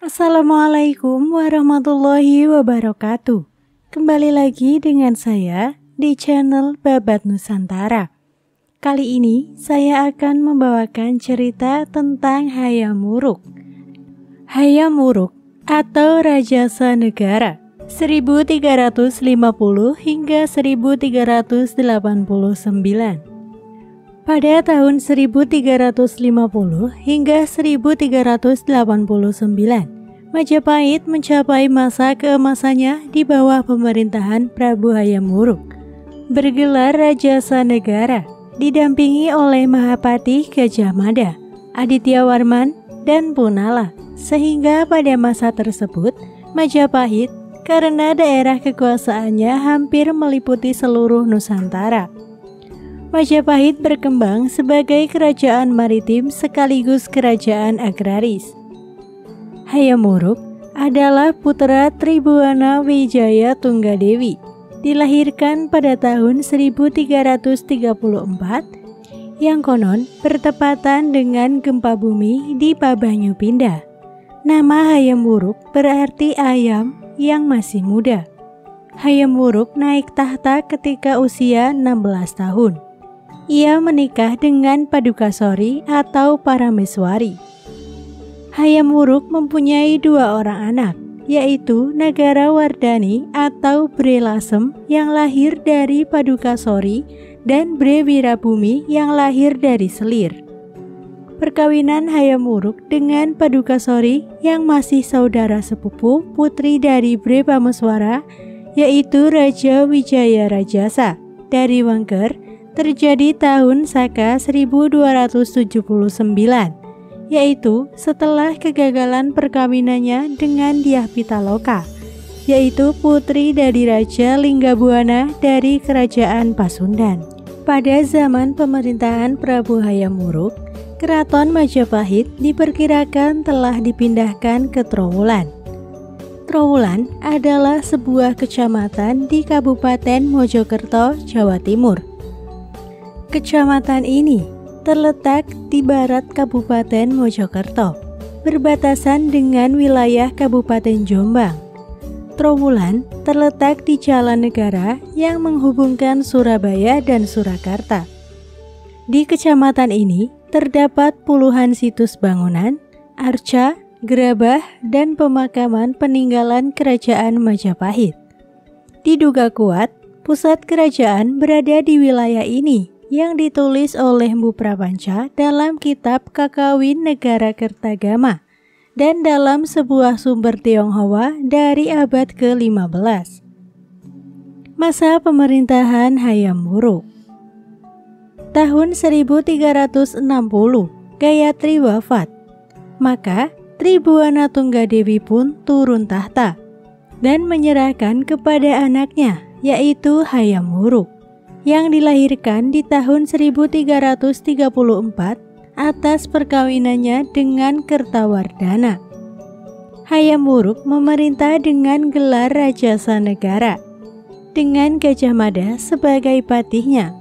Assalamualaikum warahmatullahi wabarakatuh. Kembali lagi dengan saya di channel Babat Nusantara. Kali ini saya akan membawakan cerita tentang Hayam Wuruk. Hayam Wuruk atau Rajasa Negara 1350 hingga 1389. Pada tahun 1350 hingga 1389, Majapahit mencapai masa keemasannya di bawah pemerintahan Prabu Hayam Wuruk. Bergelar Rajasa Negara, didampingi oleh Mahapati Gajah Mada, Aditya Warman, dan Punala. Sehingga pada masa tersebut, Majapahit karena daerah kekuasaannya hampir meliputi seluruh Nusantara. Majapahit berkembang sebagai kerajaan maritim sekaligus kerajaan agraris. Hayam Wuruk adalah putra Tribhuwana Wijaya Tunggadewi, dilahirkan pada tahun 1334 yang konon bertepatan dengan gempa bumi di Pabanyupinda. Nama Hayam Wuruk berarti ayam yang masih muda. Hayam Wuruk naik tahta ketika usia 16 tahun. Ia menikah dengan Padukasori atau Parameswari. Hayam Wuruk mempunyai dua orang anak, yaitu Nagarawardhani atau Bre Lasem yang lahir dari Padukasori dan Bre Wirabumi yang lahir dari Selir. Perkawinan Hayam Wuruk dengan Padukasori yang masih saudara sepupu putri dari Bre Pameswara, yaitu Raja Wijaya Rajasa dari Wengker, terjadi tahun Saka 1279, yaitu setelah kegagalan perkawinannya dengan Dyah Pitaloka, yaitu putri dari Raja Linggabuana dari Kerajaan Pasundan. Pada zaman pemerintahan Prabu Hayam Wuruk, Keraton Majapahit diperkirakan telah dipindahkan ke Trowulan. Trowulan adalah sebuah kecamatan di Kabupaten Mojokerto, Jawa Timur. Kecamatan ini terletak di barat Kabupaten Mojokerto, berbatasan dengan wilayah Kabupaten Jombang. Trowulan terletak di Jalan Negara yang menghubungkan Surabaya dan Surakarta. Di kecamatan ini terdapat puluhan situs bangunan, arca, gerabah, dan pemakaman peninggalan Kerajaan Majapahit. Diduga kuat, pusat kerajaan berada di wilayah ini, yang ditulis oleh Mpu Prapanca dalam kitab Kakawin Negara Kertagama dan dalam sebuah sumber Tionghoa dari abad ke-15. Masa pemerintahan Hayam Wuruk. Tahun 1360, Gayatri wafat. Maka Tribhuwana Tunggadewi pun turun tahta dan menyerahkan kepada anaknya, yaitu Hayam Wuruk, yang dilahirkan di tahun 1334 atas perkawinannya dengan Kertawardhana. Hayam Wuruk memerintah dengan gelar Rajasa Negara, dengan Gajah Mada sebagai patihnya.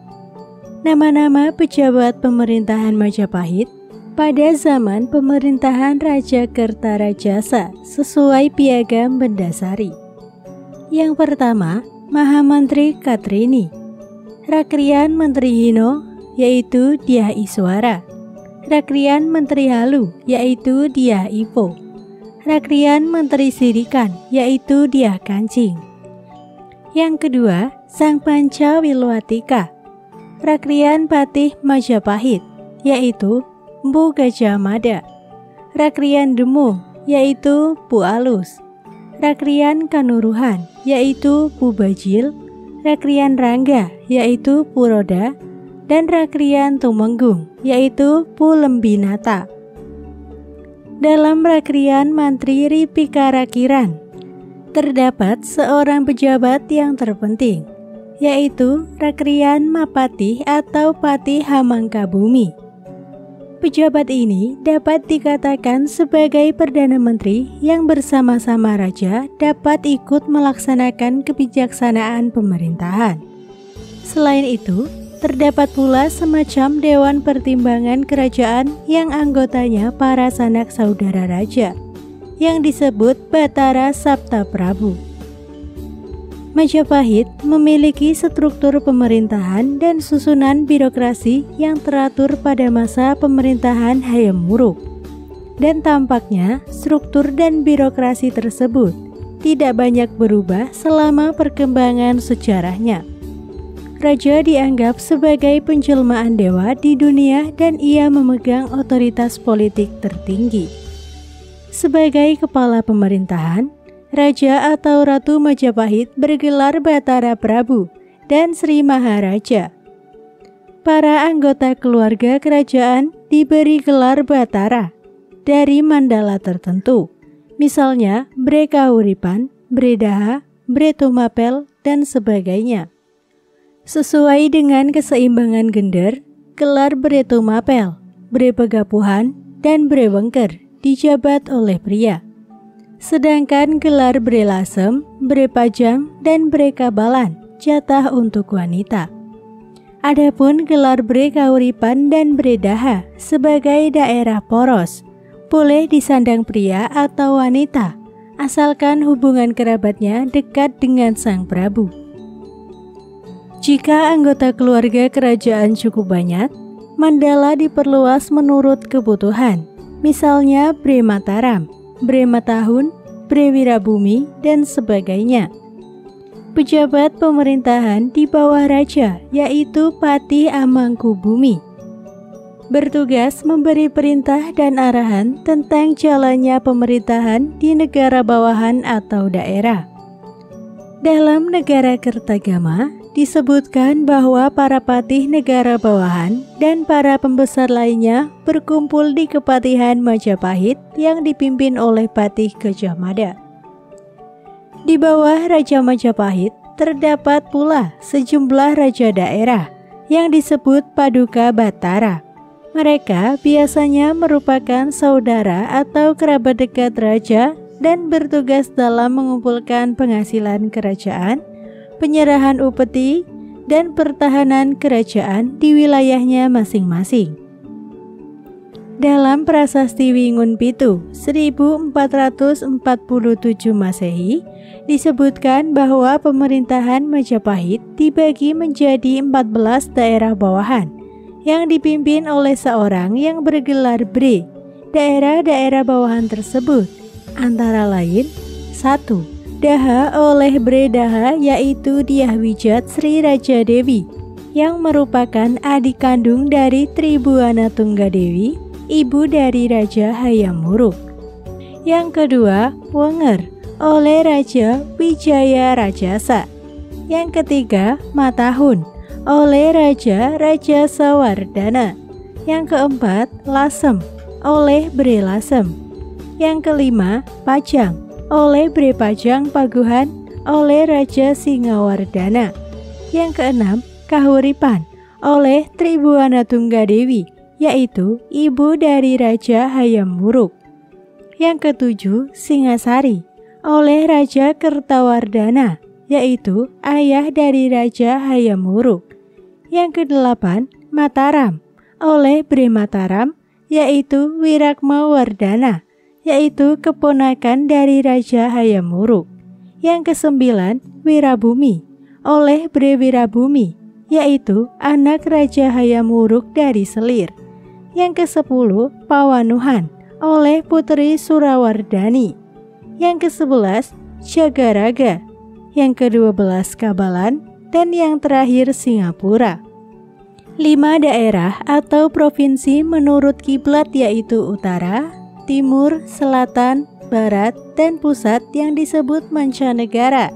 Nama-nama pejabat pemerintahan Majapahit pada zaman pemerintahan Raja Kertarajasa sesuai Piagam Bendasari. Yang pertama, Mahamantri Katrini. Rakrian Menteri Hino, yaitu Dyah Iswara. Rakrian Menteri Halu, yaitu Dyah Ipo. Rakrian Menteri Sirikan, yaitu Dyah Kancing. Yang kedua, Sang Panca Wilwatika. Rakrian Patih Majapahit, yaitu Mpu Gajah Mada. Rakrian Demung, yaitu Pu Alus. Rakrian Kanuruhan, yaitu Pu Bajil. Rakrian Rangga, yaitu Pu Roda, dan Rakrian Tumenggung, yaitu Pu Lembinata. Dalam Rakrian Mantri Ripikarakiran, terdapat seorang pejabat yang terpenting, yaitu Rakrian Mapatih atau Patih Hamangkabumi. Pejabat ini dapat dikatakan sebagai Perdana Menteri yang bersama-sama Raja dapat ikut melaksanakan kebijaksanaan pemerintahan. Selain itu, terdapat pula semacam Dewan Pertimbangan Kerajaan yang anggotanya para sanak saudara Raja, yang disebut Batara Saptaprabu. Majapahit memiliki struktur pemerintahan dan susunan birokrasi yang teratur pada masa pemerintahan Hayam Wuruk. Dan tampaknya struktur dan birokrasi tersebut tidak banyak berubah selama perkembangan sejarahnya. Raja dianggap sebagai penjelmaan dewa di dunia dan ia memegang otoritas politik tertinggi. Sebagai kepala pemerintahan, Raja atau Ratu Majapahit bergelar Batara Prabu dan Sri Maharaja. Para anggota keluarga kerajaan diberi gelar Batara dari mandala tertentu, misalnya Bre Kahuripan, Bre Daha, Bre Tumapel, dan sebagainya. Sesuai dengan keseimbangan gender, gelar Bre Tumapel, Bre Pegapuhan, dan Bre Wengker dijabat oleh pria. Sedangkan gelar Bre Lasem, Bre Pajang, dan Bre Kabalan jatah untuk wanita. Adapun gelar Bre Kahuripan dan Bre Daha sebagai daerah poros boleh disandang pria atau wanita, asalkan hubungan kerabatnya dekat dengan sang prabu. Jika anggota keluarga kerajaan cukup banyak, mandala diperluas menurut kebutuhan, misalnya Bre Mataram, Bre Matahun, Bre Wirabumi, dan sebagainya. Pejabat pemerintahan di bawah raja yaitu Patih Amangkubumi, bertugas memberi perintah dan arahan tentang jalannya pemerintahan di negara bawahan atau daerah. Dalam negara Kertagama, disebutkan bahwa para patih negara bawahan dan para pembesar lainnya berkumpul di Kepatihan Majapahit yang dipimpin oleh Patih Gajah Mada. Di bawah Raja Majapahit terdapat pula sejumlah raja daerah yang disebut Paduka Batara. Mereka biasanya merupakan saudara atau kerabat dekat raja dan bertugas dalam mengumpulkan penghasilan kerajaan, penyerahan upeti, dan pertahanan kerajaan di wilayahnya masing-masing. Dalam Prasasti Wingun Pitu 1447 Masehi disebutkan bahwa pemerintahan Majapahit dibagi menjadi 14 daerah bawahan yang dipimpin oleh seorang yang bergelar Bre. Daerah-daerah bawahan tersebut antara lain: 1. Daha oleh Bre Daha yaitu Dyahwijat Sri Raja Dewi yang merupakan adik kandung dari Tribuana Tunggadewi, ibu dari Raja Hayam Wuruk. Yang kedua, Wenger oleh Raja Wijaya Rajasa. Yang ketiga, Matahun oleh Raja Sawardana. Yang keempat, Lasem oleh Bre Lasem. Yang kelima, Pajang oleh Bre Pajang Paguhan oleh Raja Singawardana. Yang keenam, Kahuripan oleh Tribuana Tunggadewi yaitu ibu dari Raja Hayam Wuruk. Yang ketujuh, Singasari oleh Raja Kertawardana yaitu ayah dari Raja Hayam Wuruk. Yang kedelapan, Mataram oleh Bre Mataram yaitu Wirakmawardana yaitu keponakan dari Raja Hayam Wuruk. Yang kesembilan, Wirabumi oleh Bre Wirabumi yaitu anak Raja Hayam Wuruk dari Selir. Yang kesepuluh, Pawanuhan oleh Putri Surawardani. Yang ke-11, Jagaraga. Yang ke-12, Kabalan. Dan yang terakhir, Singapura. 5 daerah atau provinsi menurut kiblat yaitu utara, timur, selatan, barat, dan pusat yang disebut mancanegara.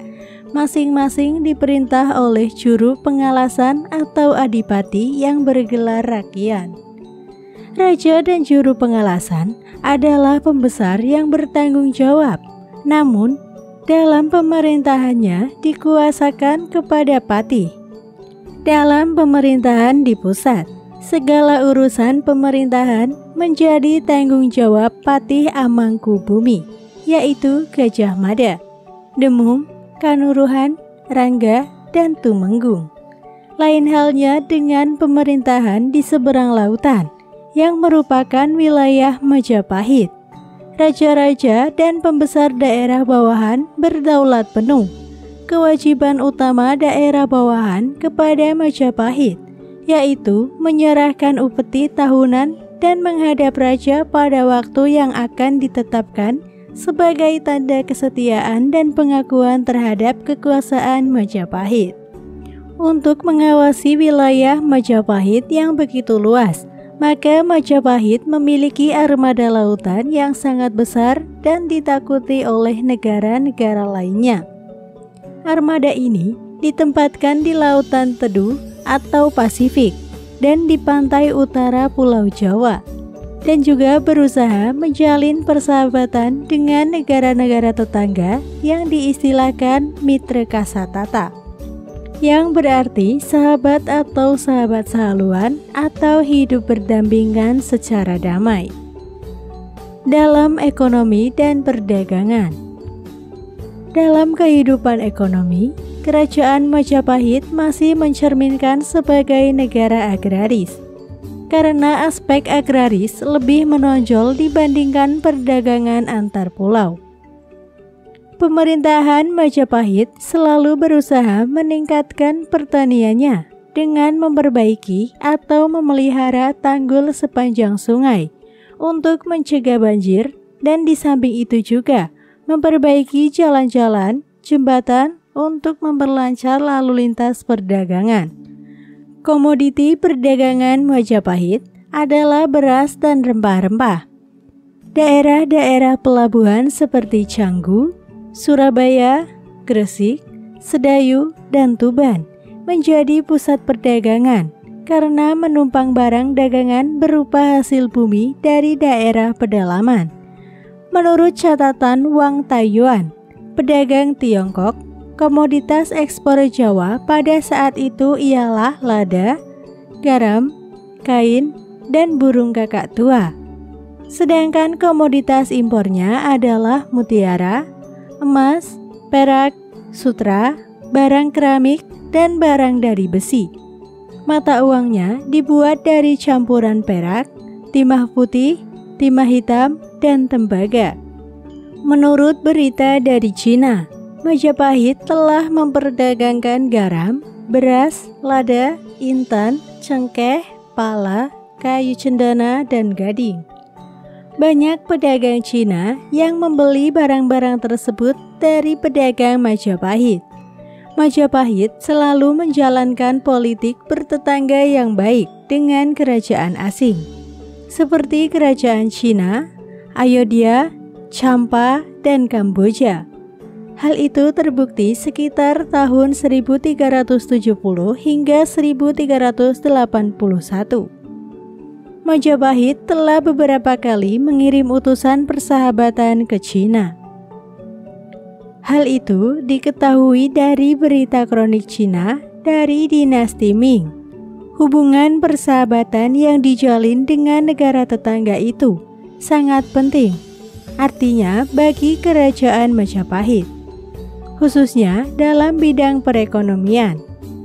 Masing-masing diperintah oleh juru pengalasan atau adipati yang bergelar rakyat. Raja dan juru pengalasan adalah pembesar yang bertanggung jawab, namun dalam pemerintahannya dikuasakan kepada patih. Dalam pemerintahan di pusat, segala urusan pemerintahan menjadi tanggung jawab Patih Amangkubumi, yaitu Gajah Mada, Demung, Kanuruhan, Rangga, dan Tumenggung. Lain halnya dengan pemerintahan di seberang lautan, yang merupakan wilayah Majapahit. raja-raja dan pembesar daerah bawahan berdaulat penuh. Kewajiban utama daerah bawahan kepada Majapahit yaitu menyerahkan upeti tahunan dan menghadap raja pada waktu yang akan ditetapkan sebagai tanda kesetiaan dan pengakuan terhadap kekuasaan Majapahit. Untuk mengawasi wilayah Majapahit yang begitu luas, maka Majapahit memiliki armada lautan yang sangat besar dan ditakuti oleh negara-negara lainnya. Armada ini ditempatkan di Lautan Teduh atau Pasifik dan di pantai utara Pulau Jawa, dan juga berusaha menjalin persahabatan dengan negara-negara tetangga yang diistilahkan Mitra Kasatata, yang berarti sahabat atau sahabat sehaluan atau hidup berdampingan secara damai. Dalam ekonomi dan perdagangan. Dalam kehidupan ekonomi, Kerajaan Majapahit masih mencerminkan sebagai negara agraris, karena aspek agraris lebih menonjol dibandingkan perdagangan antar pulau. Pemerintahan Majapahit selalu berusaha meningkatkan pertaniannya dengan memperbaiki atau memelihara tanggul sepanjang sungai untuk mencegah banjir, dan di samping itu juga memperbaiki jalan-jalan, jembatan untuk memperlancar lalu lintas perdagangan. Komoditi perdagangan Majapahit adalah beras dan rempah-rempah. Daerah-daerah pelabuhan seperti Canggu, Surabaya, Gresik, Sedayu, dan Tuban menjadi pusat perdagangan karena menumpang barang dagangan berupa hasil bumi dari daerah pedalaman. Menurut catatan Wang Taiyuan, pedagang Tiongkok, komoditas ekspor Jawa pada saat itu ialah lada, garam, kain, dan burung kakak tua. Sedangkan komoditas impornya adalah mutiara, emas, perak, sutra, barang keramik, dan barang dari besi. Mata uangnya dibuat dari campuran perak, timah putih, timah hitam, dan tembaga. Menurut berita dari Cina, Majapahit telah memperdagangkan garam, beras, lada, intan, cengkeh, pala, kayu cendana, dan gading. Banyak pedagang Cina yang membeli barang-barang tersebut dari pedagang Majapahit. Majapahit selalu menjalankan politik bertetangga yang baik dengan kerajaan asing, seperti kerajaan Cina, Ayodhya, Champa, dan Kamboja. Hal itu terbukti sekitar tahun 1370 hingga 1381. Majapahit telah beberapa kali mengirim utusan persahabatan ke Cina. Hal itu diketahui dari berita kronik Cina dari dinasti Ming. Hubungan persahabatan yang dijalin dengan negara tetangga itu sangat penting, artinya bagi kerajaan Majapahit, khususnya dalam bidang perekonomian,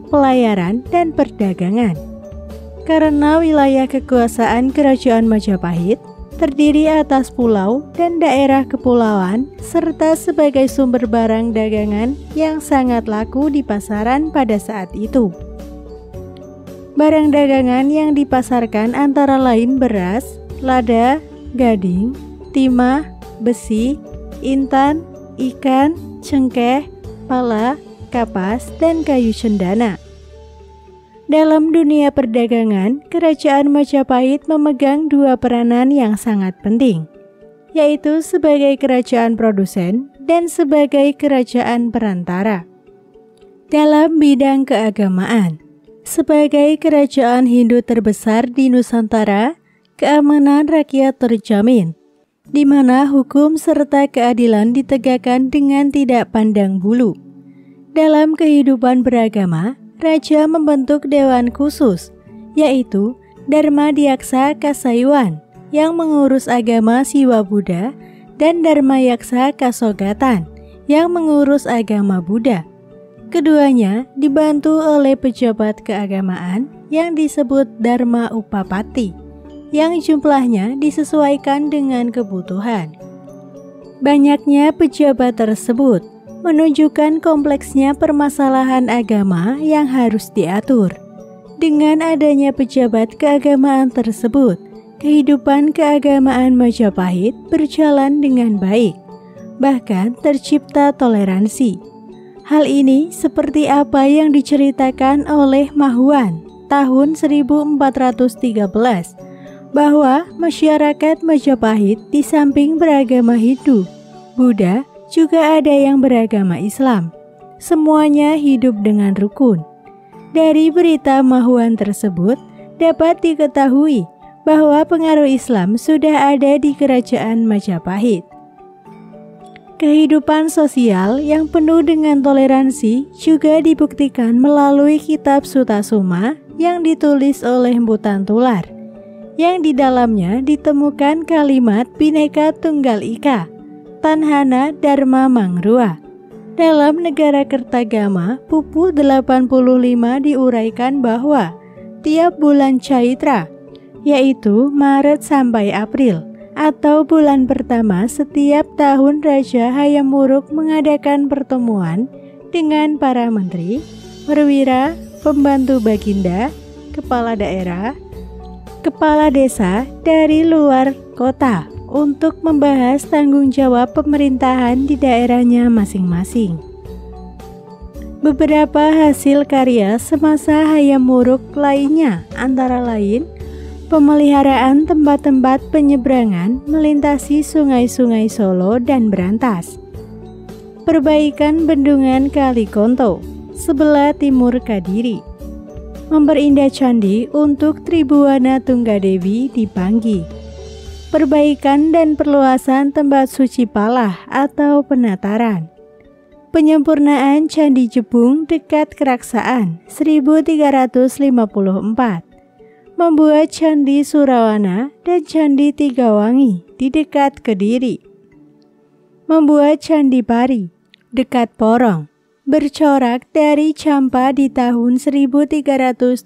pelayaran, dan perdagangan. Karena wilayah kekuasaan kerajaan Majapahit terdiri atas pulau dan daerah kepulauan, serta sebagai sumber barang dagangan yang sangat laku di pasaran pada saat itu. Barang dagangan yang dipasarkan antara lain beras, lada, gading, timah, besi, intan, ikan, cengkeh, pala, kapas, dan kayu cendana. Dalam dunia perdagangan, kerajaan Majapahit memegang dua peranan yang sangat penting, yaitu sebagai kerajaan produsen dan sebagai kerajaan perantara. Dalam bidang keagamaan, sebagai kerajaan Hindu terbesar di Nusantara, keamanan rakyat terjamin, di mana hukum serta keadilan ditegakkan dengan tidak pandang bulu. Dalam kehidupan beragama, Raja membentuk dewan khusus, yaitu Dharma Diaksa Kasayuan, yang mengurus agama Siwa Buddha, dan Dharma Yaksa Kasogatan, yang mengurus agama Buddha. Keduanya dibantu oleh pejabat keagamaan yang disebut Dharma Upapati, yang jumlahnya disesuaikan dengan kebutuhan. Banyaknya pejabat tersebut menunjukkan kompleksnya permasalahan agama yang harus diatur. Dengan adanya pejabat keagamaan tersebut, kehidupan keagamaan Majapahit berjalan dengan baik, bahkan tercipta toleransi. Hal ini seperti apa yang diceritakan oleh Mahuan tahun 1413, bahwa masyarakat Majapahit di samping beragama Hindu, Buddha, juga ada yang beragama Islam. Semuanya hidup dengan rukun. Dari berita Mahuan tersebut dapat diketahui bahwa pengaruh Islam sudah ada di kerajaan Majapahit. Kehidupan sosial yang penuh dengan toleransi juga dibuktikan melalui kitab Sutasoma yang ditulis oleh Mpu Tantular, yang di dalamnya ditemukan kalimat Bhinneka Tunggal Ika, Tanhana Dharma Mangrua. Dalam Negara Kertagama, Pupu 85 diuraikan bahwa tiap bulan Chaitra, yaitu Maret sampai April, atau bulan pertama setiap tahun, Raja Hayam Wuruk mengadakan pertemuan dengan para menteri, perwira, pembantu baginda, kepala daerah, kepala desa dari luar kota untuk membahas tanggung jawab pemerintahan di daerahnya masing-masing. Beberapa hasil karya semasa Hayam Wuruk lainnya antara lain pemeliharaan tempat-tempat penyeberangan melintasi sungai-sungai Solo dan Brantas, perbaikan bendungan Kali Konto sebelah timur Kadiri, memperindah candi untuk Tribuana Tunggadewi di Panggi, perbaikan dan perluasan tempat suci Palah atau penataran, penyempurnaan Candi Jebung dekat Keraksaan 1354, membuat Candi Surawana dan Candi Tigawangi di dekat Kediri, membuat Candi Pari dekat Porong, bercorak dari Campa di tahun 1371.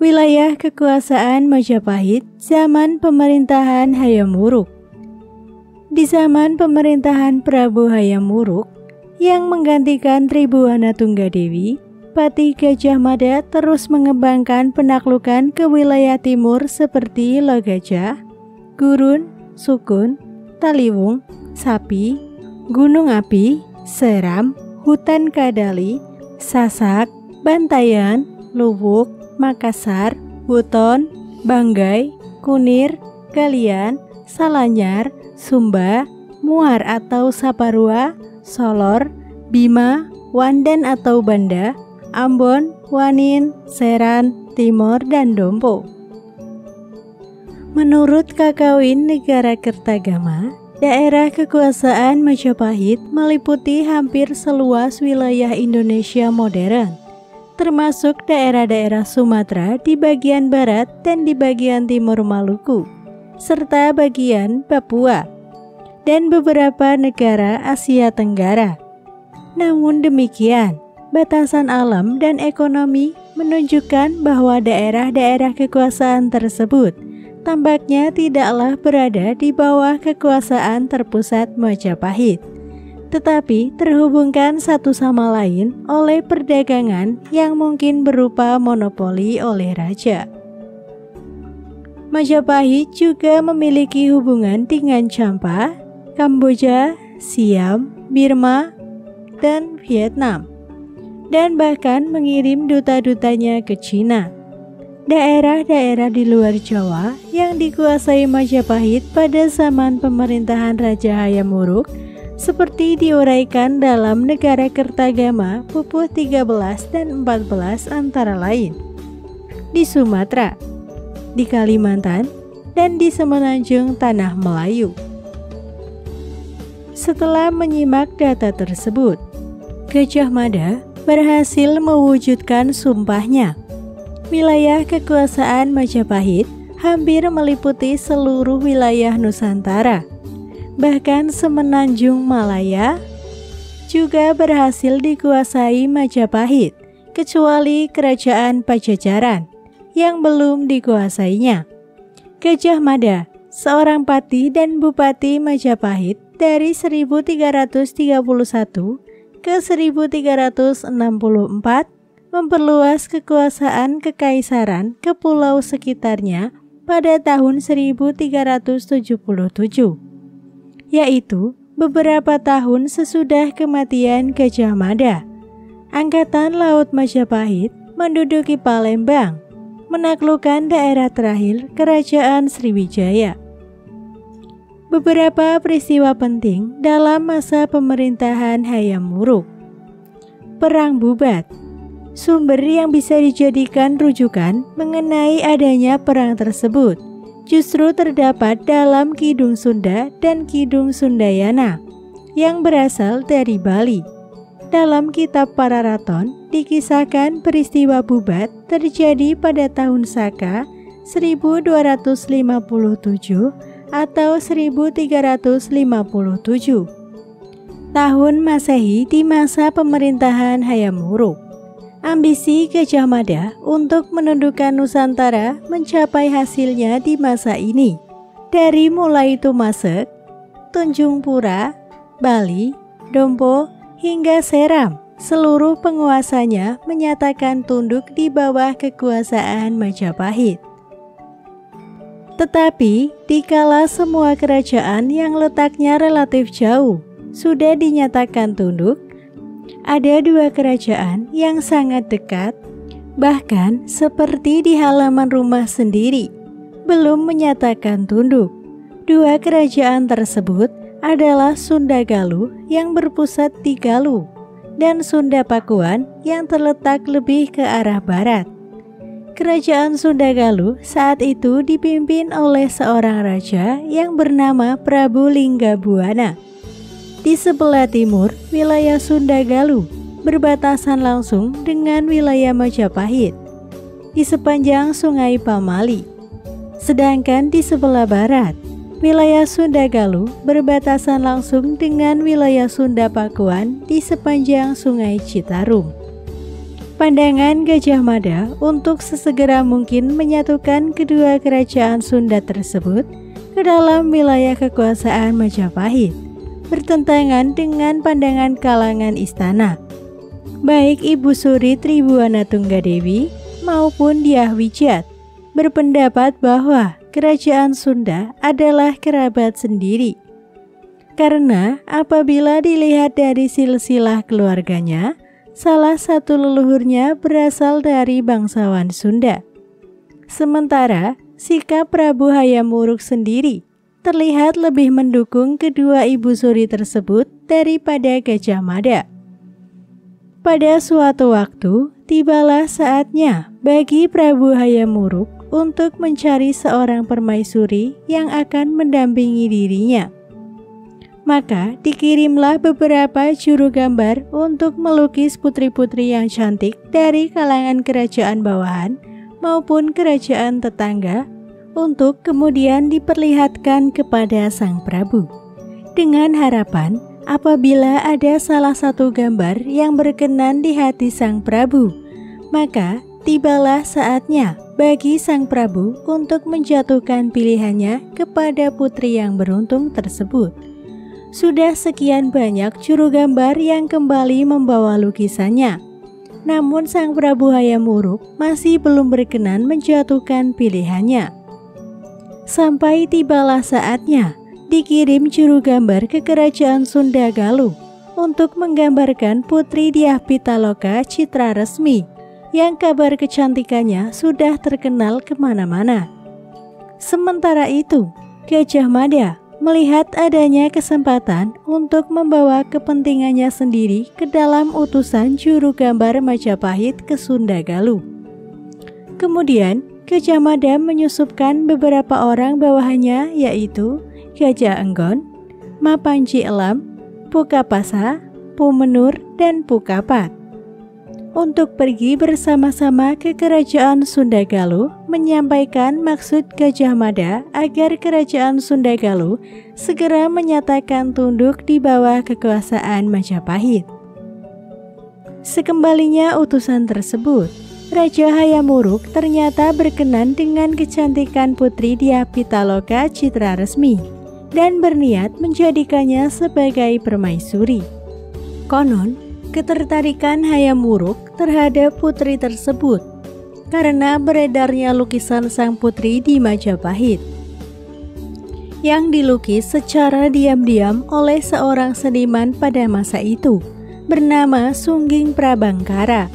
Wilayah kekuasaan Majapahit zaman pemerintahan Hayam Wuruk. Di zaman pemerintahan Prabu Hayam Wuruk yang menggantikan Tribuana Tunggadewi, Patih Gajah Mada terus mengembangkan penaklukan ke wilayah timur seperti Logajah, Gurun, Sukun, Taliwung, Sapi, Gunung Api, Seram, Hutan Kadali, Sasak, Bantayan, Luwuk, Makassar, Buton, Banggai, Kunir, Galian, Salanyar, Sumba, Muar atau Saparua, Solor, Bima, Wandan atau Banda, Ambon, Wanin, Seran, Timor, dan Dompo. Menurut Kakawin Negara Kertagama, daerah kekuasaan Majapahit meliputi hampir seluas wilayah Indonesia modern, termasuk daerah-daerah Sumatera di bagian barat dan di bagian timur Maluku, serta bagian Papua, dan beberapa negara Asia Tenggara. Namun demikian, batasan alam dan ekonomi menunjukkan bahwa daerah-daerah kekuasaan tersebut tampaknya tidaklah berada di bawah kekuasaan terpusat Majapahit, tetapi terhubungkan satu sama lain oleh perdagangan yang mungkin berupa monopoli oleh raja. Majapahit juga memiliki hubungan dengan Campa, Kamboja, Siam, Burma, dan Vietnam, dan bahkan mengirim duta-dutanya ke Cina. Daerah-daerah di luar Jawa yang dikuasai Majapahit pada zaman pemerintahan Raja Hayam Wuruk seperti diuraikan dalam Negara Kertagama Pupuh 13 dan 14 antara lain di Sumatera, di Kalimantan, dan di Semenanjung Tanah Melayu. Setelah menyimak data tersebut, Gajah Mada berhasil mewujudkan sumpahnya. Wilayah kekuasaan Majapahit hampir meliputi seluruh wilayah Nusantara. Bahkan Semenanjung Malaya juga berhasil dikuasai Majapahit, kecuali Kerajaan Pajajaran yang belum dikuasainya. Gajah Mada seorang patih dan bupati Majapahit dari 1331 ke 1364 memperluas kekuasaan kekaisaran ke pulau sekitarnya pada tahun 1377, yaitu beberapa tahun sesudah kematian Gajah Mada. Angkatan Laut Majapahit menduduki Palembang, menaklukkan daerah terakhir Kerajaan Sriwijaya. Beberapa peristiwa penting dalam masa pemerintahan Hayam Wuruk. Perang Bubat. Sumber yang bisa dijadikan rujukan mengenai adanya perang tersebut justru terdapat dalam Kidung Sunda dan Kidung Sundayana yang berasal dari Bali. Dalam kitab Pararaton dikisahkan peristiwa Bubat terjadi pada tahun Saka 1257 atau 1357 tahun Masehi di masa pemerintahan Hayam Wuruk. Ambisi Gajah Mada untuk menundukkan Nusantara mencapai hasilnya di masa ini. Dari mulai Tumasek, Tunjung Pura, Bali, Dompo, hingga Seram, seluruh penguasanya menyatakan tunduk di bawah kekuasaan Majapahit. Tetapi, dikala semua kerajaan yang letaknya relatif jauh sudah dinyatakan tunduk, ada dua kerajaan yang sangat dekat, bahkan seperti di halaman rumah sendiri, belum menyatakan tunduk. Dua kerajaan tersebut adalah Sunda Galuh yang berpusat di Galuh dan Sunda Pakuan yang terletak lebih ke arah barat. Kerajaan Sunda Galuh saat itu dipimpin oleh seorang raja yang bernama Prabu Linggabuana. Di sebelah timur, wilayah Sunda Galuh berbatasan langsung dengan wilayah Majapahit di sepanjang Sungai Pamali. Sedangkan di sebelah barat, wilayah Sunda Galuh berbatasan langsung dengan wilayah Sunda Pakuan di sepanjang Sungai Citarum. Pandangan Gajah Mada untuk sesegera mungkin menyatukan kedua kerajaan Sunda tersebut ke dalam wilayah kekuasaan Majapahit bertentangan dengan pandangan kalangan istana, baik Ibu Suri Tribuana Tunggadewi maupun Dyah Wijat berpendapat bahwa kerajaan Sunda adalah kerabat sendiri. Karena apabila dilihat dari silsilah keluarganya, salah satu leluhurnya berasal dari bangsawan Sunda. Sementara sikap Prabu Hayam Wuruk sendiri terlihat lebih mendukung kedua ibu suri tersebut daripada Gajah Mada. Pada suatu waktu, tibalah saatnya bagi Prabu Hayam Wuruk untuk mencari seorang permaisuri yang akan mendampingi dirinya. Maka dikirimlah beberapa juru gambar untuk melukis putri-putri yang cantik dari kalangan kerajaan bawahan maupun kerajaan tetangga untuk kemudian diperlihatkan kepada Sang Prabu, dengan harapan apabila ada salah satu gambar yang berkenan di hati Sang Prabu, maka tibalah saatnya bagi Sang Prabu untuk menjatuhkan pilihannya kepada putri yang beruntung tersebut. Sudah sekian banyak juru gambar yang kembali membawa lukisannya, namun Sang Prabu Hayam Wuruk masih belum berkenan menjatuhkan pilihannya. Sampai tibalah saatnya dikirim juru gambar ke kerajaan Sunda Galuh untuk menggambarkan putri Dyah Pitaloka Citra Resmi yang kabar kecantikannya sudah terkenal kemana-mana. Sementara itu, Gajah Mada melihat adanya kesempatan untuk membawa kepentingannya sendiri ke dalam utusan juru gambar Majapahit ke Sunda Galuh. Kemudian, Gajah Mada menyusupkan beberapa orang bawahannya, yaitu Gajah Enggon, Mapanji Elam, Pukapasa, Pumenur, dan Pukapat, untuk pergi bersama-sama ke kerajaan Sunda Galuh menyampaikan maksud Gajah Mada agar kerajaan Sunda Galuh segera menyatakan tunduk di bawah kekuasaan Majapahit. Sekembalinya utusan tersebut, Raja Hayam Wuruk ternyata berkenan dengan kecantikan putri Dyah Pitaloka Citra Resmi dan berniat menjadikannya sebagai permaisuri. Konon, ketertarikan Hayam Wuruk terhadap putri tersebut karena beredarnya lukisan sang putri di Majapahit yang dilukis secara diam-diam oleh seorang seniman pada masa itu bernama Sungging Prabangkara.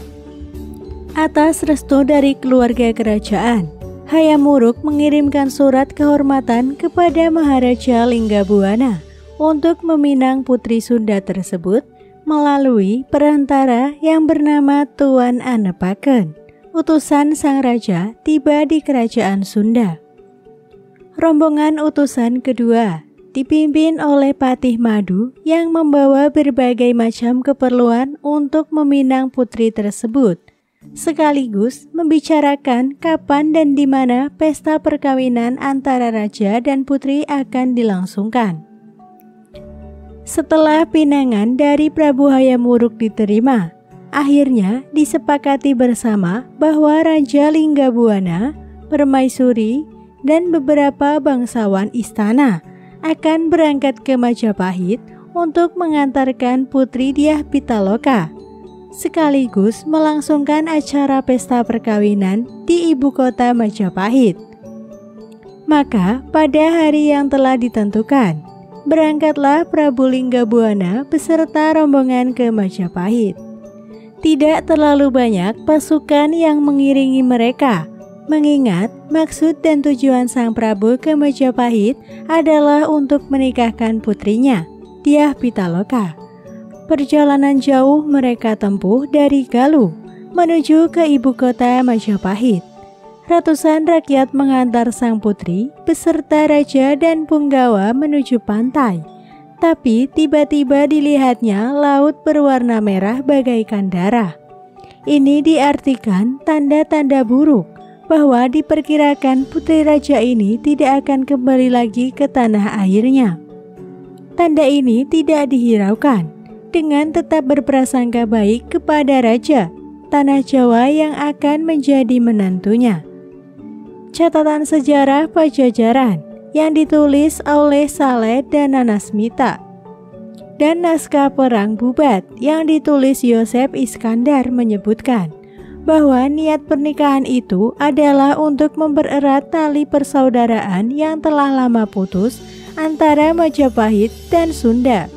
Atas restu dari keluarga kerajaan, Hayam Wuruk mengirimkan surat kehormatan kepada Maharaja Linggabuana untuk meminang putri Sunda tersebut melalui perantara yang bernama Tuan Anepaken. Utusan sang raja tiba di kerajaan Sunda. Rombongan utusan kedua dipimpin oleh Patih Madu yang membawa berbagai macam keperluan untuk meminang putri tersebut, sekaligus membicarakan kapan dan di mana pesta perkawinan antara raja dan putri akan dilangsungkan. Setelah pinangan dari Prabu Hayam Wuruk diterima, akhirnya disepakati bersama bahwa Raja Linggabuana, permaisuri, dan beberapa bangsawan istana akan berangkat ke Majapahit untuk mengantarkan putri Dyah Pitaloka, sekaligus melangsungkan acara pesta perkawinan di ibu kota Majapahit. Maka pada hari yang telah ditentukan, berangkatlah Prabu Linggabuana beserta rombongan ke Majapahit. Tidak terlalu banyak pasukan yang mengiringi mereka, mengingat maksud dan tujuan sang Prabu ke Majapahit adalah untuk menikahkan putrinya, Dyah Pitaloka. Perjalanan jauh mereka tempuh dari Galuh menuju ke ibu kota Majapahit. Ratusan rakyat mengantar sang putri beserta raja dan punggawa menuju pantai. Tapi tiba-tiba dilihatnya laut berwarna merah bagaikan darah. Ini diartikan tanda-tanda buruk bahwa diperkirakan putri raja ini tidak akan kembali lagi ke tanah airnya. Tanda ini tidak dihiraukan dengan tetap berprasangka baik kepada raja tanah Jawa yang akan menjadi menantunya. Catatan sejarah Pajajaran yang ditulis oleh Saleh dan Nanasmita, dan naskah Perang Bubat yang ditulis Yosef Iskandar menyebutkan bahwa niat pernikahan itu adalah untuk mempererat tali persaudaraan yang telah lama putus antara Majapahit dan Sunda.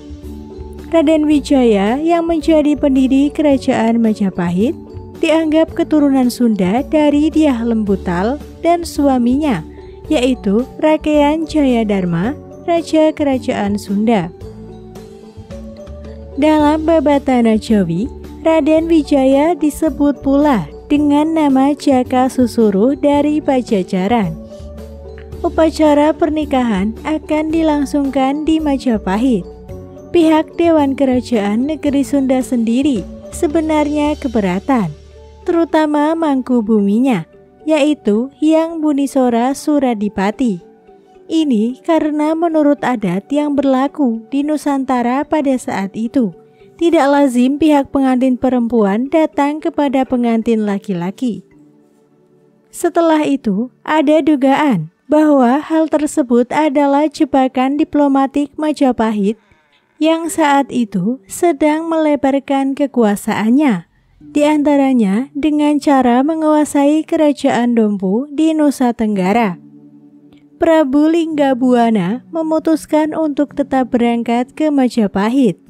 Raden Wijaya yang menjadi pendiri kerajaan Majapahit dianggap keturunan Sunda dari Dyah Lembutal dan suaminya, yaitu Rakean Jayadharma, Raja Kerajaan Sunda. Dalam Babatana Jawi, Raden Wijaya disebut pula dengan nama Jaka Susuruh dari Pajajaran. Upacara pernikahan akan dilangsungkan di Majapahit. Pihak Dewan Kerajaan Negeri Sunda sendiri sebenarnya keberatan, terutama Mangkubuminya, yaitu Hyang Bunisora Suradipati. Ini karena menurut adat yang berlaku di Nusantara pada saat itu, tidak lazim pihak pengantin perempuan datang kepada pengantin laki-laki. Setelah itu, ada dugaan bahwa hal tersebut adalah jebakan diplomatik Majapahit yang saat itu sedang melebarkan kekuasaannya, di antaranya dengan cara menguasai kerajaan Dompu di Nusa Tenggara. Prabu Linggabuana memutuskan untuk tetap berangkat ke Majapahit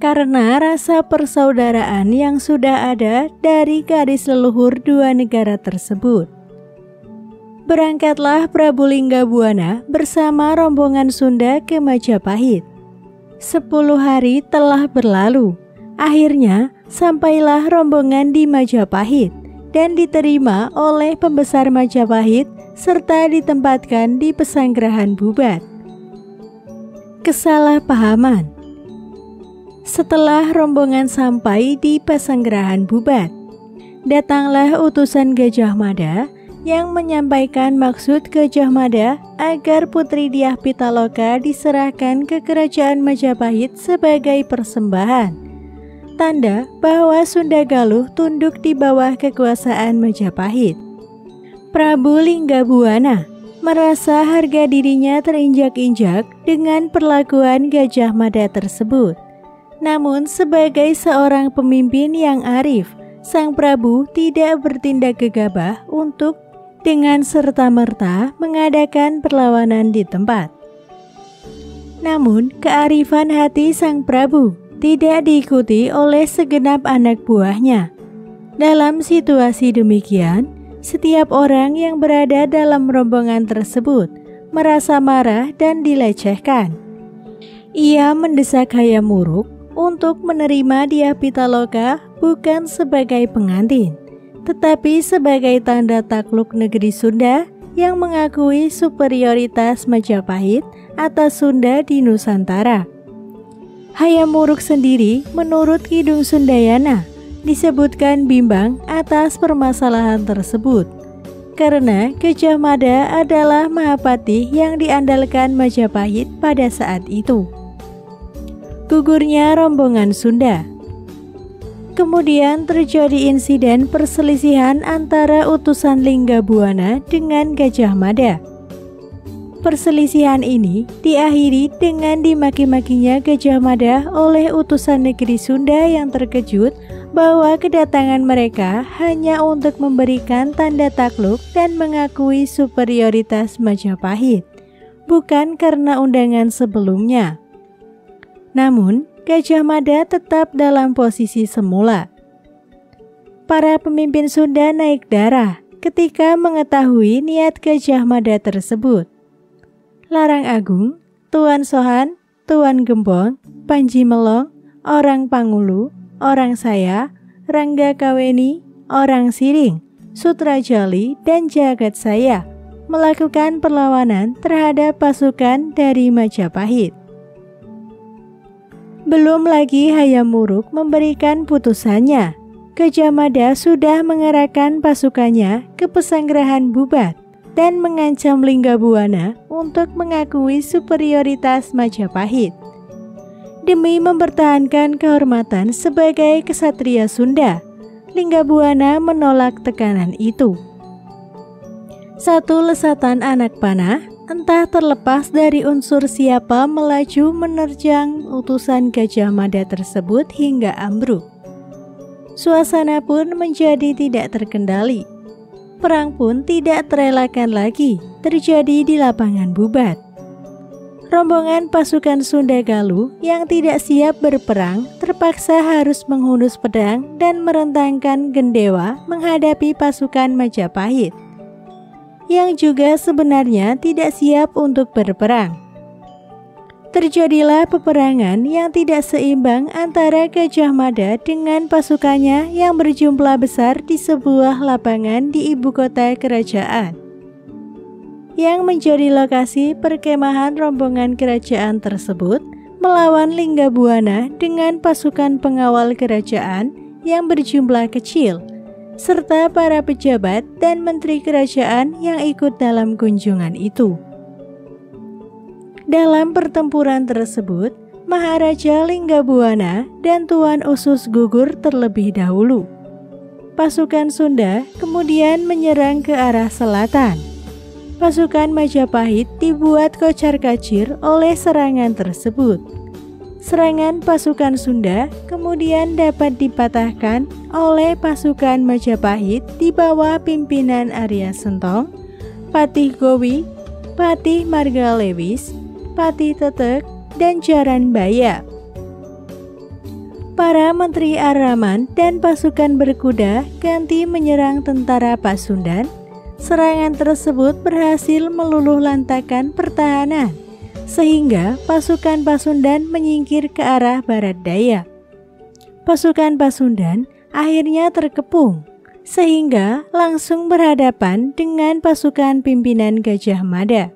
karena rasa persaudaraan yang sudah ada dari garis leluhur dua negara tersebut. Berangkatlah Prabu Linggabuana bersama rombongan Sunda ke Majapahit. 10 hari telah berlalu. Akhirnya sampailah rombongan di Majapahit dan diterima oleh pembesar Majapahit serta ditempatkan di Pesanggerahan Bubat. Kesalahpahaman. Setelah rombongan sampai di Pesanggerahan Bubat, datanglah utusan Gajah Mada yang menyampaikan maksud Gajah Mada agar putri Dyah Pitaloka diserahkan ke kerajaan Majapahit sebagai persembahan. tanda bahwa Sunda Galuh tunduk di bawah kekuasaan Majapahit. Prabu Linggabuana merasa harga dirinya terinjak-injak dengan perlakuan Gajah Mada tersebut. Namun sebagai seorang pemimpin yang arif, Sang Prabu tidak bertindak gegabah untuk dengan serta-merta mengadakan perlawanan di tempat. Namun kearifan hati Sang Prabu tidak diikuti oleh segenap anak buahnya. Dalam situasi demikian, setiap orang yang berada dalam rombongan tersebut merasa marah dan dilecehkan. Ia mendesak Hayam Wuruk untuk menerima Dyah Pitaloka bukan sebagai pengantin, tetapi sebagai tanda takluk negeri Sunda yang mengakui superioritas Majapahit atas Sunda di Nusantara. Hayam Wuruk sendiri menurut Kidung Sundayana disebutkan bimbang atas permasalahan tersebut karena Gajah Mada adalah Mahapati yang diandalkan Majapahit pada saat itu. Gugurnya rombongan Sunda. Kemudian terjadi insiden perselisihan antara utusan Linggabuana dengan Gajah Mada. Perselisihan ini diakhiri dengan dimaki-makinya Gajah Mada oleh utusan negeri Sunda yang terkejut bahwa kedatangan mereka hanya untuk memberikan tanda takluk dan mengakui superioritas Majapahit, bukan karena undangan sebelumnya. Namun, Gajah Mada tetap dalam posisi semula. Para pemimpin Sunda naik darah ketika mengetahui niat Gajah Mada tersebut. Larang Agung, Tuan Sohan, Tuan Gembong, Panji Melong, Orang Pangulu, Orang Saya, Rangga Kaweni, Orang Siring, Sutrajali, dan Jagat Saya melakukan perlawanan terhadap pasukan dari Majapahit. Belum lagi Hayam Wuruk memberikan putusannya, Gajah Mada sudah mengerahkan pasukannya ke Pesanggerahan Bubat dan mengancam Linggabuana untuk mengakui superioritas Majapahit. Demi mempertahankan kehormatan sebagai kesatria Sunda, Linggabuana menolak tekanan itu. Satu lesatan anak panah, entah terlepas dari unsur siapa, melaju menerjang utusan Gajah Mada tersebut hingga ambruk. Suasana pun menjadi tidak terkendali. Perang pun tidak terelakkan lagi terjadi di lapangan Bubat. Rombongan pasukan Sunda Galuh yang tidak siap berperang terpaksa harus menghunus pedang dan merentangkan gendewa menghadapi pasukan Majapahit, yang juga sebenarnya tidak siap untuk berperang. Terjadilah peperangan yang tidak seimbang antara Gajah Mada dengan pasukannya yang berjumlah besar di sebuah lapangan di ibu kota kerajaan, yang menjadi lokasi perkemahan rombongan kerajaan tersebut melawan Linggabuana dengan pasukan pengawal kerajaan yang berjumlah kecil, serta para pejabat dan menteri kerajaan yang ikut dalam kunjungan itu. Dalam pertempuran tersebut, Maharaja Linggabuana dan Tuan Usus gugur terlebih dahulu. Pasukan Sunda kemudian menyerang ke arah selatan. Pasukan Majapahit dibuat kocar-kacir oleh serangan tersebut. Serangan pasukan Sunda kemudian dapat dipatahkan oleh pasukan Majapahit di bawah pimpinan Arya Sentong, Patih Gowi, Patih Margalewis, Patih Tetek, dan Jaran Baya. Para menteri Araman dan pasukan berkuda ganti menyerang tentara Pasundan. Serangan tersebut berhasil meluluh lantakan pertahanan, sehingga pasukan Pasundan menyingkir ke arah barat daya. Pasukan Pasundan akhirnya terkepung, sehingga langsung berhadapan dengan pasukan pimpinan Gajah Mada.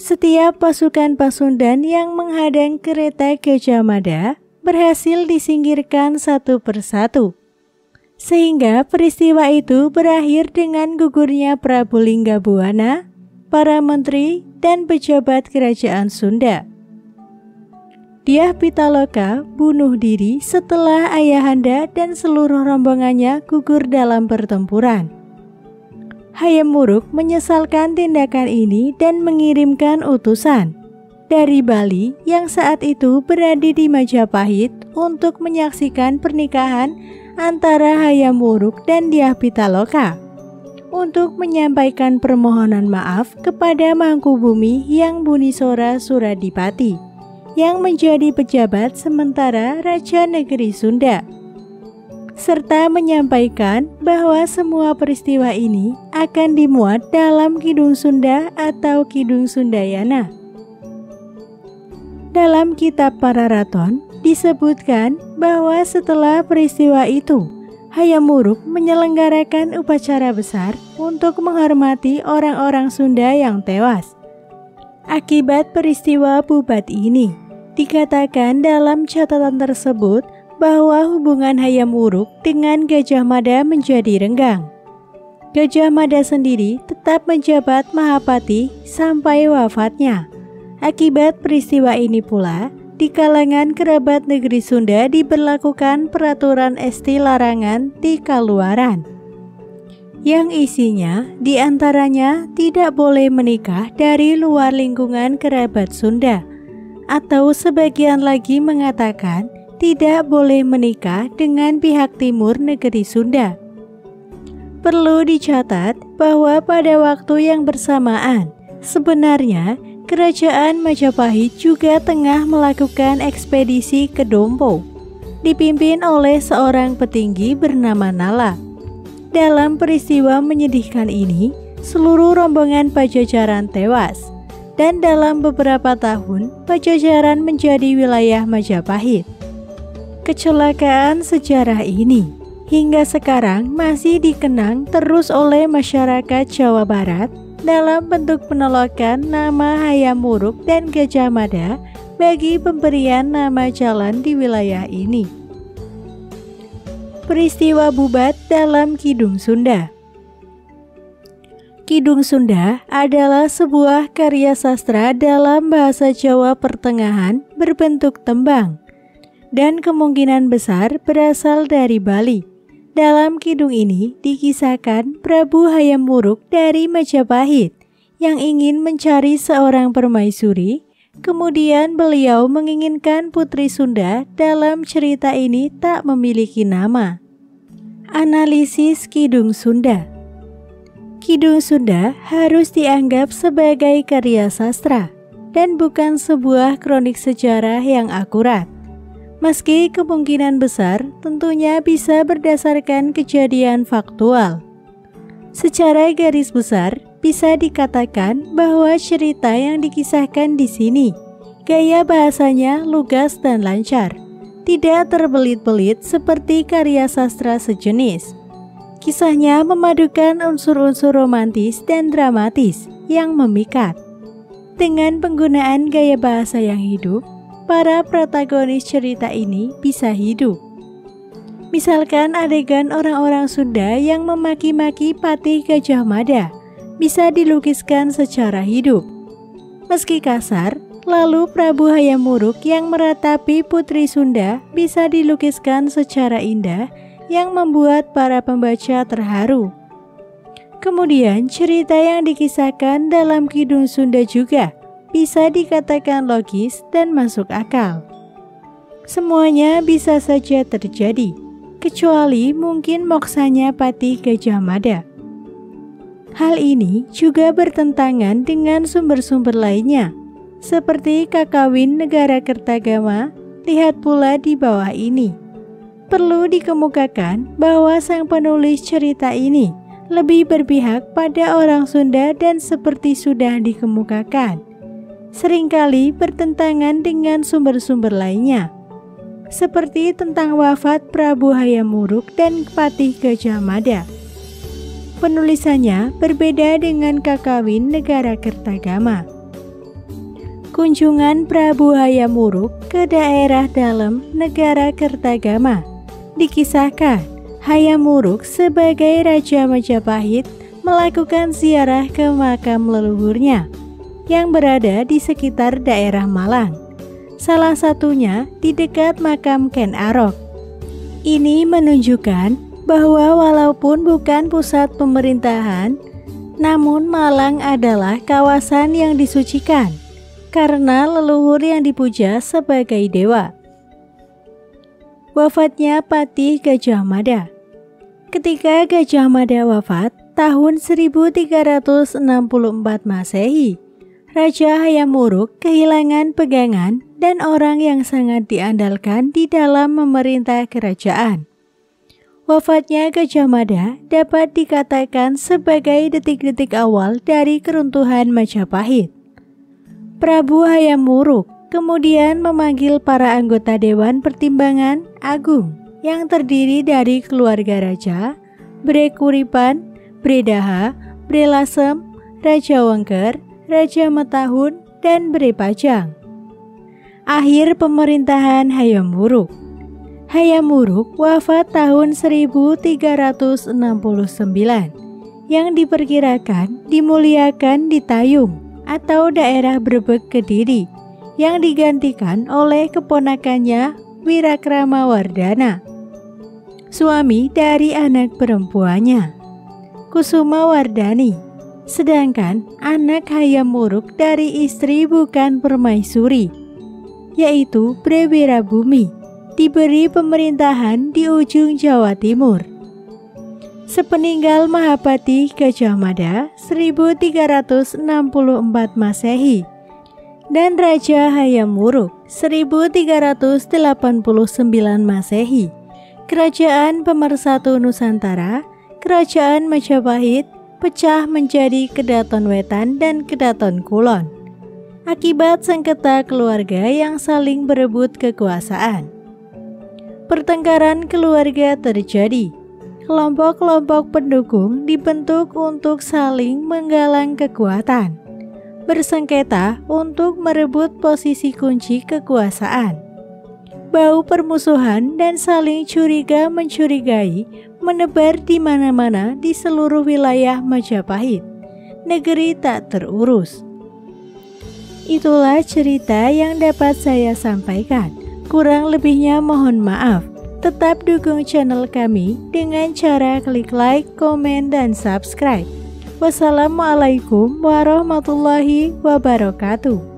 Setiap pasukan Pasundan yang menghadang kereta Gajah Mada berhasil disingkirkan satu persatu, sehingga peristiwa itu berakhir dengan gugurnya Prabu Linggabuana, para menteri, dan pejabat kerajaan Sunda. Dyah Pitaloka bunuh diri setelah ayahanda dan seluruh rombongannya gugur dalam pertempuran. Hayam Wuruk menyesalkan tindakan ini dan mengirimkan utusan dari Bali yang saat itu berada di Majapahit untuk menyaksikan pernikahan antara Hayam Wuruk dan Dyah Pitaloka untuk menyampaikan permohonan maaf kepada Mangkubumi yang Bunisora Suradipati yang menjadi pejabat sementara Raja Negeri Sunda, serta menyampaikan bahwa semua peristiwa ini akan dimuat dalam Kidung Sunda atau Kidung Sundayana. Dalam kitab Pararaton disebutkan bahwa setelah peristiwa itu, Hayam Wuruk menyelenggarakan upacara besar untuk menghormati orang-orang Sunda yang tewas akibat peristiwa Bubat ini. Dikatakan dalam catatan tersebut bahwa hubungan Hayam Wuruk dengan Gajah Mada menjadi renggang. Gajah Mada sendiri tetap menjabat Mahapati sampai wafatnya. Akibat peristiwa ini pula, di kalangan kerabat negeri Sunda diberlakukan peraturan esti larangan di Kaluaran, yang isinya diantaranya tidak boleh menikah dari luar lingkungan kerabat Sunda, atau sebagian lagi mengatakan tidak boleh menikah dengan pihak timur negeri Sunda. Perlu dicatat bahwa pada waktu yang bersamaan, sebenarnya Kerajaan Majapahit juga tengah melakukan ekspedisi ke Dompo, dipimpin oleh seorang petinggi bernama Nala. Dalam peristiwa menyedihkan ini, seluruh rombongan Pajajaran tewas. Dan dalam beberapa tahun, Pajajaran menjadi wilayah Majapahit. Kecelakaan sejarah ini hingga sekarang masih dikenang terus oleh masyarakat Jawa Barat dalam bentuk penolakan nama Hayam Wuruk dan Gajah Mada bagi pemberian nama jalan di wilayah ini. Peristiwa Bubat dalam Kidung Sunda. Kidung Sunda adalah sebuah karya sastra dalam bahasa Jawa Pertengahan berbentuk tembang dan kemungkinan besar berasal dari Bali. Dalam kidung ini dikisahkan Prabu Hayam Wuruk dari Majapahit yang ingin mencari seorang permaisuri. Kemudian beliau menginginkan putri Sunda. Dalam cerita ini tak memiliki nama. Analisis Kidung Sunda. Kidung Sunda harus dianggap sebagai karya sastra dan bukan sebuah kronik sejarah yang akurat. Meski kemungkinan besar tentunya bisa berdasarkan kejadian faktual. Secara garis besar bisa dikatakan bahwa cerita yang dikisahkan di sini gaya bahasanya lugas dan lancar, tidak terbelit-belit seperti karya sastra sejenis. Kisahnya memadukan unsur-unsur romantis dan dramatis yang memikat. Dengan penggunaan gaya bahasa yang hidup, para protagonis cerita ini bisa hidup. Misalkan adegan orang-orang Sunda yang memaki-maki Patih Gajah Mada bisa dilukiskan secara hidup. Meski kasar, lalu Prabu Hayam Wuruk yang meratapi putri Sunda bisa dilukiskan secara indah yang membuat para pembaca terharu. Kemudian cerita yang dikisahkan dalam Kidung Sunda juga bisa dikatakan logis dan masuk akal. Semuanya bisa saja terjadi, kecuali mungkin moksanya Patih Gajah Mada. Hal ini juga bertentangan dengan sumber-sumber lainnya, seperti Kakawin Negara Kertagama. Lihat pula di bawah ini. Perlu dikemukakan bahwa sang penulis cerita ini lebih berpihak pada orang Sunda dan seperti sudah dikemukakan, seringkali bertentangan dengan sumber-sumber lainnya, seperti tentang wafat Prabu Hayam Wuruk dan Patih Gajah Mada. Penulisannya berbeda dengan Kakawin Negara Kertagama. Kunjungan Prabu Hayam Wuruk ke daerah dalam Negara Kertagama. Dikisahkan, Hayam Wuruk sebagai Raja Majapahit melakukan ziarah ke makam leluhurnya yang berada di sekitar daerah Malang. salah satunya di dekat makam Ken Arok. Ini menunjukkan bahwa walaupun bukan pusat pemerintahan, namun Malang adalah kawasan yang disucikan karena leluhur yang dipuja sebagai dewa. Wafatnya Patih Gajah Mada. Ketika Gajah Mada wafat tahun 1364 Masehi, Raja Hayam Wuruk kehilangan pegangan dan orang yang sangat diandalkan di dalam memerintah kerajaan. Wafatnya Gajah Mada dapat dikatakan sebagai detik-detik awal dari keruntuhan Majapahit. Prabu Hayam Wuruk kemudian memanggil para anggota Dewan Pertimbangan Agung yang terdiri dari keluarga raja, Bre Kuripan, Bre Daha, Bre Lasem, Raja Wengker, Raja Matahun, dan Bre Pajang. Akhir pemerintahan Hayam Wuruk. Hayam Wuruk wafat tahun 1369 yang diperkirakan dimuliakan di Tayung atau daerah Brebek Kediri yang digantikan oleh keponakannya Wirakrama Wardana, suami dari anak perempuannya, Kusuma Wardani. Sedangkan anak Hayam Wuruk dari istri bukan permaisuri, yaitu Bre Wirabumi, diberi pemerintahan di ujung Jawa Timur. Sepeninggal Mahapati Gajah Mada 1364 Masehi dan Raja Hayam Wuruk 1389 Masehi, Kerajaan Pemersatu Nusantara, Kerajaan Majapahit pecah menjadi Kedaton Wetan dan Kedaton Kulon akibat sengketa keluarga yang saling berebut kekuasaan. Pertengkaran keluarga terjadi. Kelompok-kelompok pendukung dibentuk untuk saling menggalang kekuatan, bersengketa untuk merebut posisi kunci kekuasaan. Bau permusuhan dan saling curiga mencurigai menebar di mana-mana di seluruh wilayah Majapahit. Negeri tak terurus. Itulah cerita yang dapat saya sampaikan. Kurang lebihnya mohon maaf. Tetap dukung channel kami dengan cara klik like, komen, dan subscribe. Wassalamualaikum warahmatullahi wabarakatuh.